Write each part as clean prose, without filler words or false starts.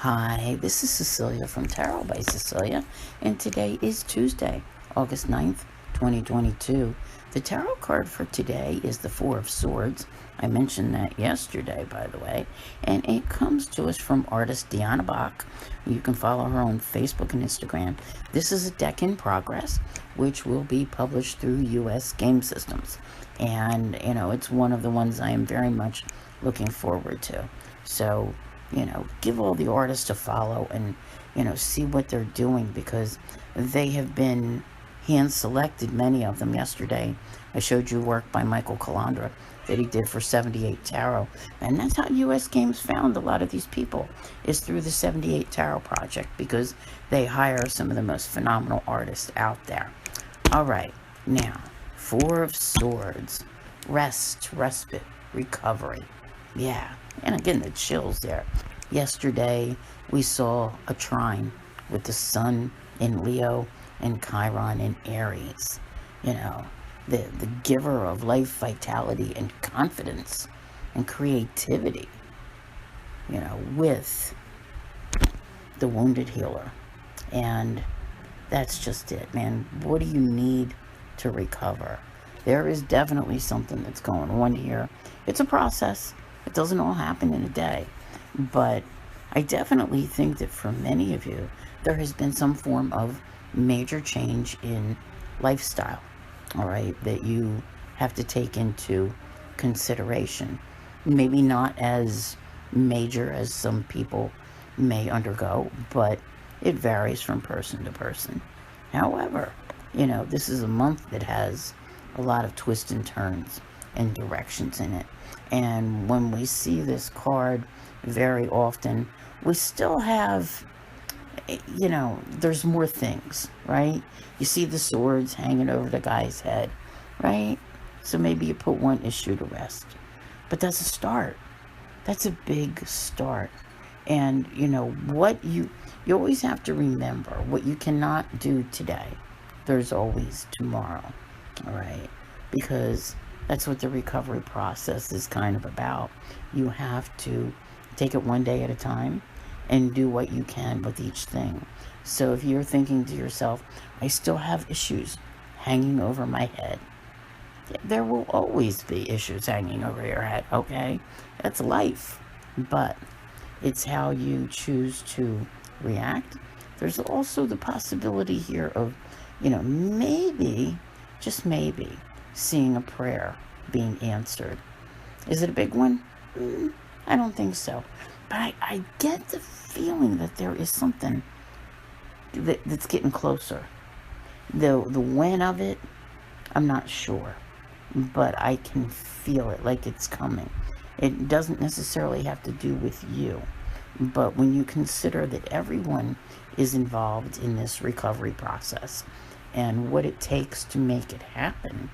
Hi, this is Cecilia from Tarot by Cecilia, and today is Tuesday, August 9th, 2022. The tarot card for today is the Four of Swords. I mentioned that yesterday, by the way, and it comes to us from artist Diana Bach. You can follow her on Facebook and Instagram. This is a deck in progress, which will be published through U.S. Game Systems, and, it's one of the ones I am very much looking forward to. So, give all the artists a follow and, see what they're doing, because they have been hand-selected, many of them. Yesterday, I showed you work by Michael Calandra that he did for 78 Tarot. And that's how U.S. Games found a lot of these people, is through the 78 Tarot Project, because they hire some of the most phenomenal artists out there. All right, now, Four of Swords. Rest, respite, recovery. Yeah, and again, the chills there. Yesterday, we saw a trine with the sun in Leo and Chiron in Aries. The giver of life, vitality, and confidence and creativity, with the wounded healer. And that's just it, man. What do you need to recover? There is definitely something that's going on here. It's a process. It doesn't all happen in a day. But I definitely think that for many of you, there has been some form of major change in lifestyle, all right, that you have to take into consideration. Maybe not as major as some people may undergo, but it varies from person to person. However, this is a month that has a lot of twists and turns and directions in it. And when we see this card very often, we still have, there's more things, right? You see the swords hanging over the guy's head, right? So maybe you put one issue to rest. But that's a start. That's a big start. And, what you always have to remember, what you cannot do today, there's always tomorrow, all right? Because that's what the recovery process is kind of about. You have to take it one day at a time and do what you can with each thing. So if you're thinking to yourself, I still have issues hanging over my head, there will always be issues hanging over your head, okay? That's life. But it's how you choose to react. There's also the possibility here of, maybe, just maybe, seeing a prayer being answered. Is it a big one? I don't think so. But I get the feeling that there is something that's getting closer. The when of it, I'm not sure. But I can feel it, like it's coming. It doesn't necessarily have to do with you. But when you consider that everyone is involved in this recovery process and what it takes to make it happen,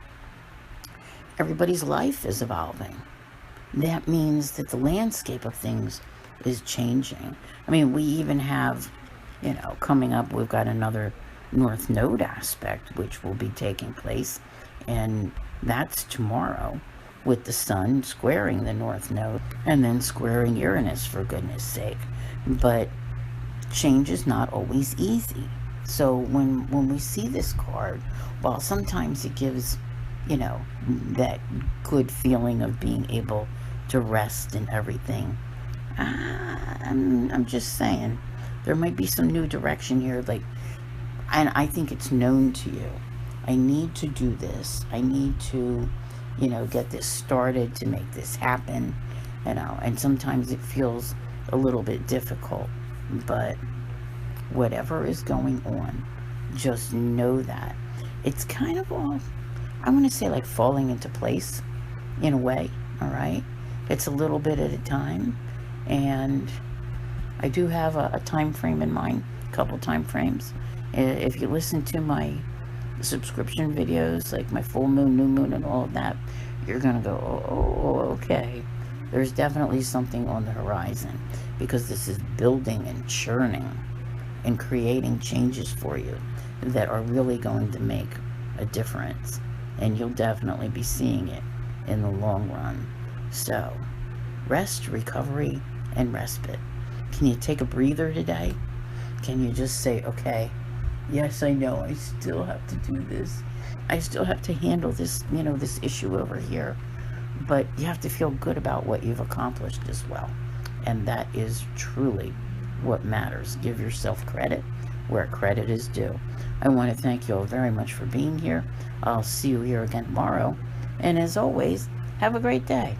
everybody's life is evolving. That means that the landscape of things is changing. I mean, we even have, coming up, we've got another North Node aspect, which will be taking place, and that's tomorrow, with the sun squaring the North Node, and then squaring Uranus, for goodness sake. But change is not always easy. So when we see this card, while sometimes it gives, that good feeling of being able to rest and everything, I'm just saying, there might be some new direction here, and I think it's known to you. I need to do this. I need to, get this started, to make this happen, and sometimes it feels a little bit difficult, but whatever is going on, just know that it's kind of all, I'm going to say, like falling into place in a way, all right? It's a little bit at a time, and I do have a time frame in mind, a couple time frames. If you listen to my subscription videos, like my full moon, new moon, and all of that, you're going to go, oh, okay. There's definitely something on the horizon, because this is building and churning and creating changes for you that are really going to make a difference. And you'll definitely be seeing it in the long run. So, rest, recovery, and respite. Can you take a breather today? Can you just say, okay, yes, I know I still have to do this. I still have to handle this, this issue over here. But you have to feel good about what you've accomplished as well. And that is truly what matters. Give yourself credit where credit is due. I want to thank you all very much for being here. I'll see you here again tomorrow. And as always, have a great day.